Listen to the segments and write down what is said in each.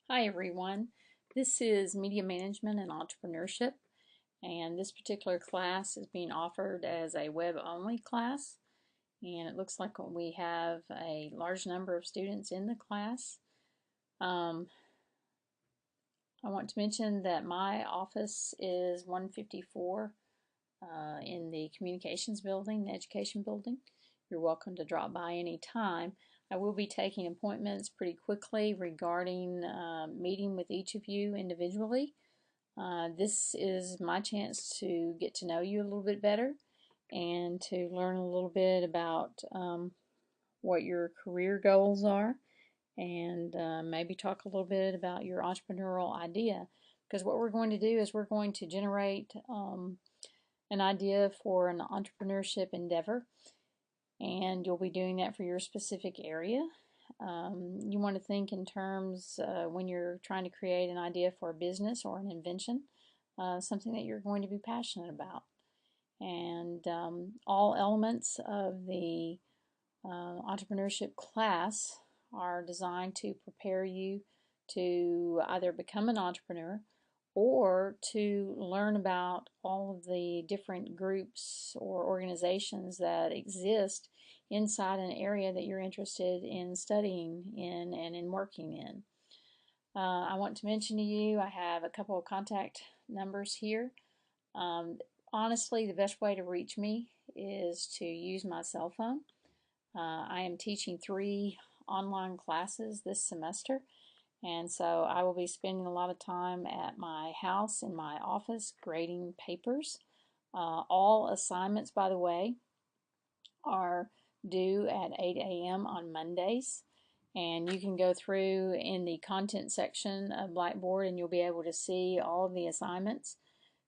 Hi everyone, this is Media Management and Entrepreneurship, and this particular class is being offered as a web-only class, and it looks like we have a large number of students in the class. I want to mention that my office is 154 in the Communications Building, the Education Building. You're welcome to drop by any time. I will be taking appointments pretty quickly regarding meeting with each of you individually. This is my chance to get to know you a little bit better and to learn a little bit about what your career goals are, and maybe talk a little bit about your entrepreneurial idea. Because what we're going to do is we're going to generate an idea for an entrepreneurship endeavor, and you'll be doing that for your specific area. You want to think in terms when you're trying to create an idea for a business or an invention, something that you're going to be passionate about. And all elements of the entrepreneurship class are designed to prepare you to either become an entrepreneur or to learn about all of the different groups or organizations that exist inside an area that you're interested in studying in and in working in. I want to mention to you, I have a couple of contact numbers here. Honestly, the best way to reach me is to use my cell phone. I am teaching 3 online classes this semester, and so I will be spending a lot of time at my house in my office grading papers. All assignments, by the way, are due at 8 a.m. on Mondays, and you can go through in the content section of Blackboard and you'll be able to see all of the assignments.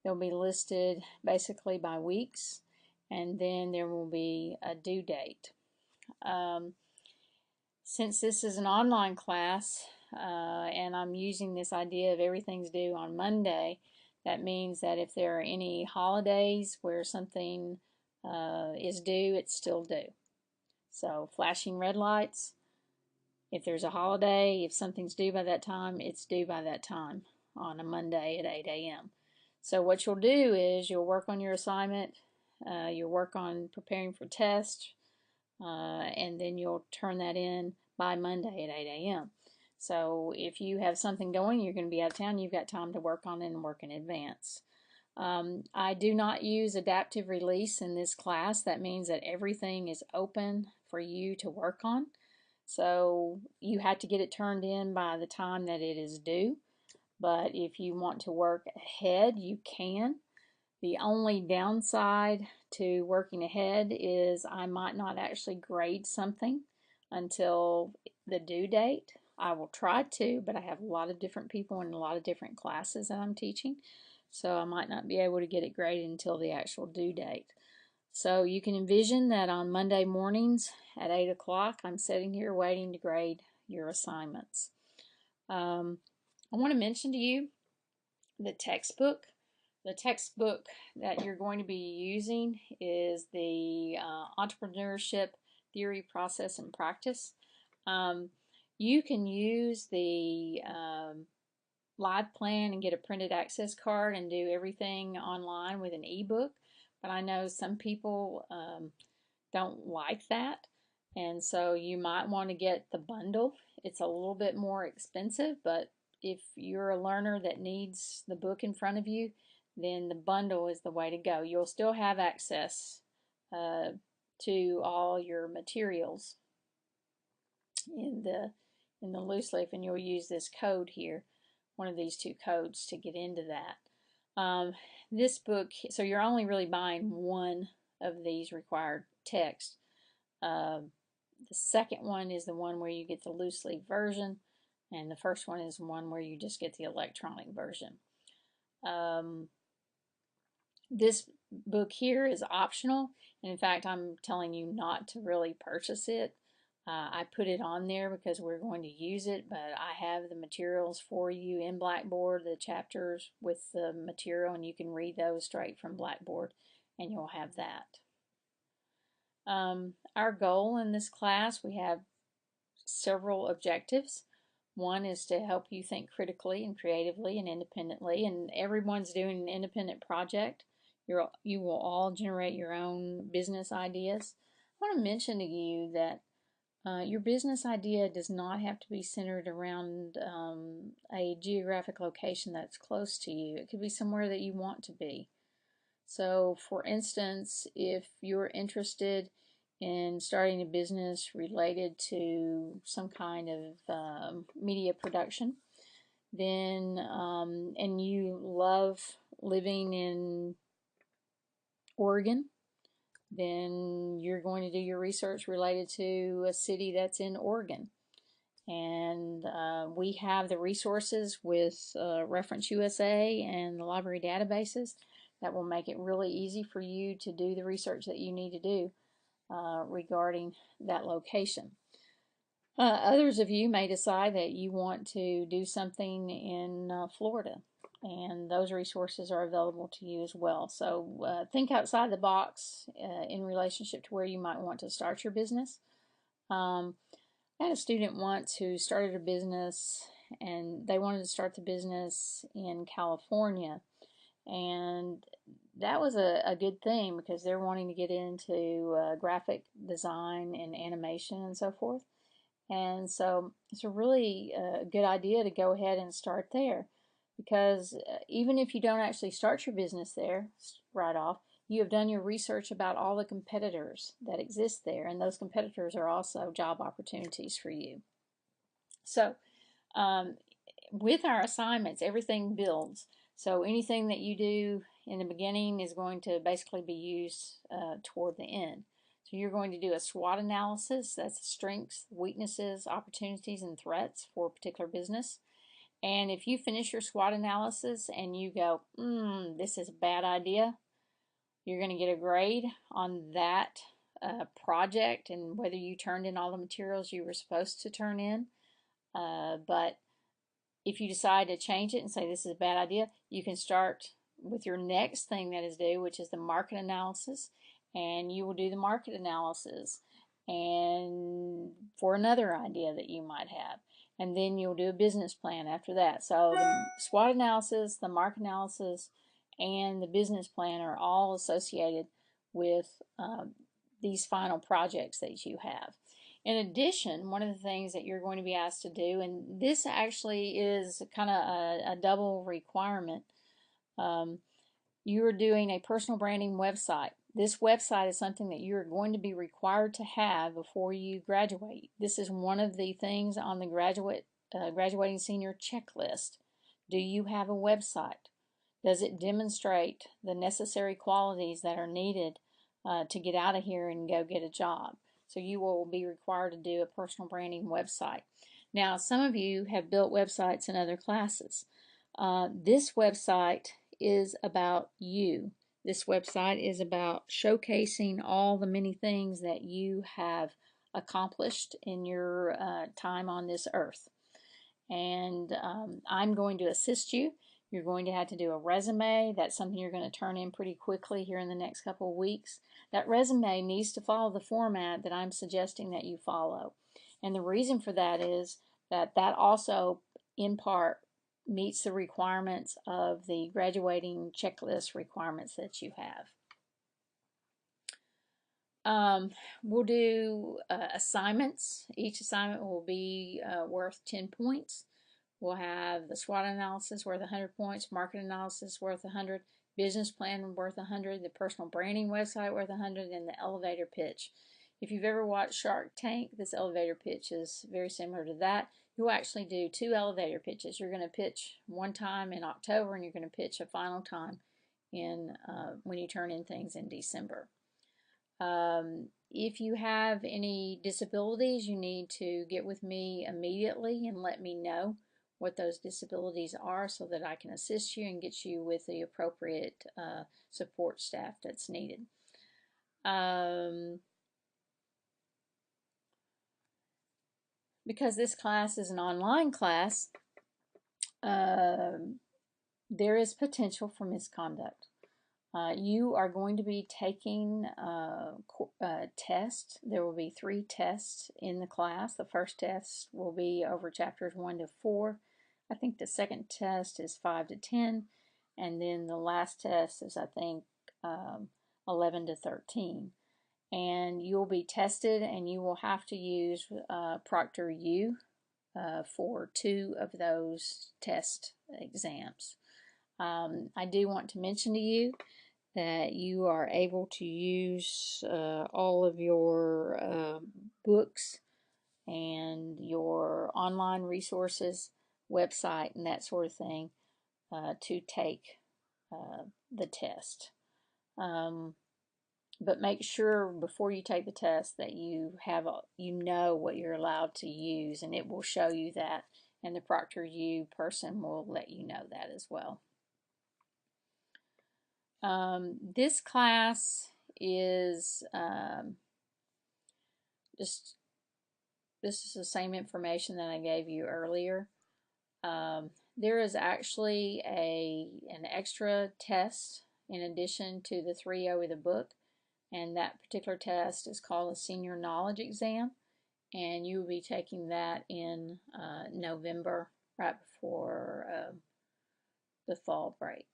They'll be listed basically by weeks, and then there will be a due date. Since this is an online class and I'm using this idea of everything's due on Monday, that means that if there are any holidays where something is due, it's still due. So flashing red lights, if there's a holiday, if something's due by that time, it's due by that time on a Monday at 8 a.m. So what you'll do is you'll work on your assignment, you'll work on preparing for tests, and then you'll turn that in by Monday at 8 a.m. So if you have something going, you're going to be out of town, you've got time to work on it and work in advance. I do not use adaptive release in this class. That means that everything is open for you to work on. So you have to get it turned in by the time that it is due. But if you want to work ahead, you can. The only downside to working ahead is I might not actually grade something until the due date. I will try to, but I have a lot of different people in a lot of different classes that I'm teaching, so I might not be able to get it graded until the actual due date. So you can envision that on Monday mornings at 8 o'clock, I'm sitting here waiting to grade your assignments. I want to mention to you the textbook. The textbook that you're going to be using is the Entrepreneurship Theory, Process, and Practice. You can use the live plan and get a printed access card and do everything online with an ebook, but I know some people don't like that, and so you might want to get the bundle. It's a little bit more expensive, but if you're a learner that needs the book in front of you, then the bundle is the way to go. You'll still have access to all your materials in the loose leaf, and you'll use this code here, one of these 2 codes, to get into that. This book, so you're only really buying one of these required texts. The second one is the one where you get the loose leaf version, and the first one is one where you just get the electronic version. This book here is optional, and in fact I'm telling you not to really purchase it. I put it on there because we're going to use it, but I have the materials for you in Blackboard, the chapters with the material, and you can read those straight from Blackboard and you'll have that. Our goal in this class, we have several objectives. One is to help you think critically and creatively and independently, and everyone's doing an independent project. You will all generate your own business ideas. I want to mention to you that your business idea does not have to be centered around a geographic location that's close to you. It could be somewhere that you want to be. So, for instance, if you're interested in starting a business related to some kind of media production, then and you love living in Oregon, then you're going to do your research related to a city that's in Oregon. And we have the resources with Reference USA and the library databases that will make it really easy for you to do the research that you need to do regarding that location. Others of you may decide that you want to do something in Florida, and those resources are available to you as well. So think outside the box in relationship to where you might want to start your business. I had a student once who started a business, and they wanted to start the business in California, and that was a good thing because they're wanting to get into graphic design and animation and so forth. And so it's a really good idea to go ahead and start there, because even if you don't actually start your business there right off, you have done your research about all the competitors that exist there, and those competitors are also job opportunities for you. So with our assignments, everything builds. So anything that you do in the beginning is going to basically be used toward the end. So you're going to do a SWOT analysis. That's strengths, weaknesses, opportunities, and threats for a particular business. And if you finish your SWOT analysis and you go, this is a bad idea, you're going to get a grade on that project and whether you turned in all the materials you were supposed to turn in. But if you decide to change it and say this is a bad idea, you can start with your next thing that is due, which is the market analysis, and you will do the market analysis and for another idea that you might have, and then you'll do a business plan after that. So the SWOT analysis, the market analysis, and the business plan are all associated with these final projects that you have. In addition, one of the things that you're going to be asked to do, and this actually is kind of a double requirement, you are doing a personal branding website. This website is something that you're going to be required to have before you graduate. This is one of the things on the graduating senior checklist. Do you have a website? Does it demonstrate the necessary qualities that are needed to get out of here and go get a job? So you will be required to do a personal branding website. Now, some of you have built websites in other classes. This website is about you. This website is about showcasing all the many things that you have accomplished in your time on this earth. And I'm going to assist you. You're going to have to do a resume. That's something you're going to turn in pretty quickly here in the next couple of weeks. That resume needs to follow the format that I'm suggesting that you follow. And the reason for that is that also, in part, meets the requirements of the graduating checklist requirements that you have. We'll do assignments. Each assignment will be worth 10 points. We'll have the SWOT analysis worth 100 points, market analysis worth 100, business plan worth 100, the personal branding website worth 100, and the elevator pitch. If you've ever watched Shark Tank, this elevator pitch is very similar to that. You'll actually do 2 elevator pitches. You're going to pitch one time in October, and you're going to pitch a final time in when you turn in things in December. If you have any disabilities, you need to get with me immediately and let me know what those disabilities are so that I can assist you and get you with the appropriate support staff that's needed. Because this class is an online class, there is potential for misconduct. You are going to be taking tests. There will be 3 tests in the class. The first test will be over chapters 1 to 4. I think the second test is 5 to 10. And then the last test is, I think, 11 to 13. And you'll be tested, and you will have to use Proctor U for 2 of those test exams. I do want to mention to you that you are able to use all of your books and your online resources, website, and that sort of thing to take the test. But make sure before you take the test that you know what you're allowed to use, and it will show you that, and the Proctor U person will let you know that as well. This class is this is the same information that I gave you earlier. There is actually an extra test in addition to the 3 over the book, and that particular test is called a Senior Knowledge Exam, and you will be taking that in November, right before the fall break.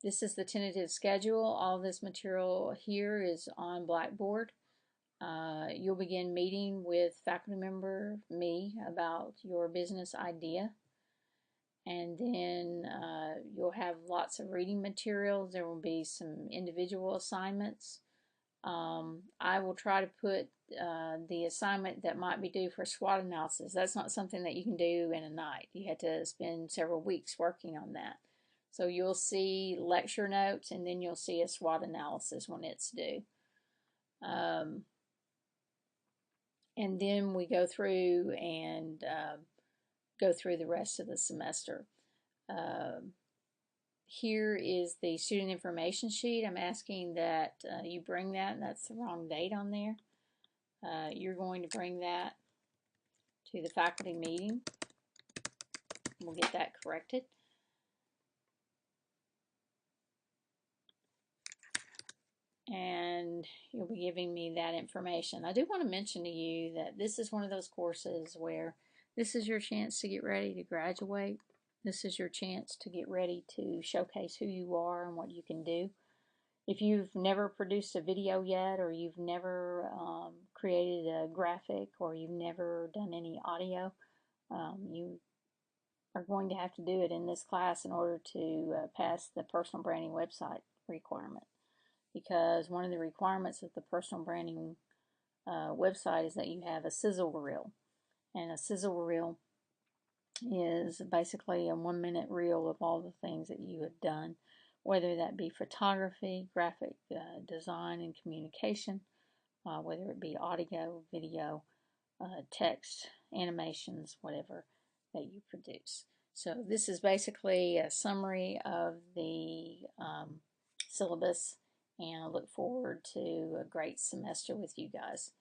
This is the tentative schedule. All this material here is on Blackboard. You'll begin meeting with faculty member me about your business idea, and then you'll have lots of reading materials. There will be some individual assignments. I will try to put the assignment that might be due for SWOT analysis. That's not something that you can do in a night. You had to spend several weeks working on that. So you'll see lecture notes, and then you'll see a SWOT analysis when it's due. And then we go through and go through the rest of the semester. Here is the student information sheet. I'm asking that you bring that, and that's the wrong date on there. You're going to bring that to the faculty meeting. We'll get that corrected. And you'll be giving me that information. I do want to mention to you that this is one of those courses where this is your chance to get ready to graduate. This is your chance to get ready to showcase who you are and what you can do. If you've never produced a video yet, or you've never created a graphic, or you've never done any audio, you are going to have to do it in this class in order to pass the personal branding website requirement. Because one of the requirements of the personal branding website is that you have a sizzle reel. And a sizzle reel is basically a 1-minute reel of all the things that you have done, whether that be photography, graphic design and communication, whether it be audio, video, text, animations, whatever that you produce. So this is basically a summary of the syllabus, and I look forward to a great semester with you guys.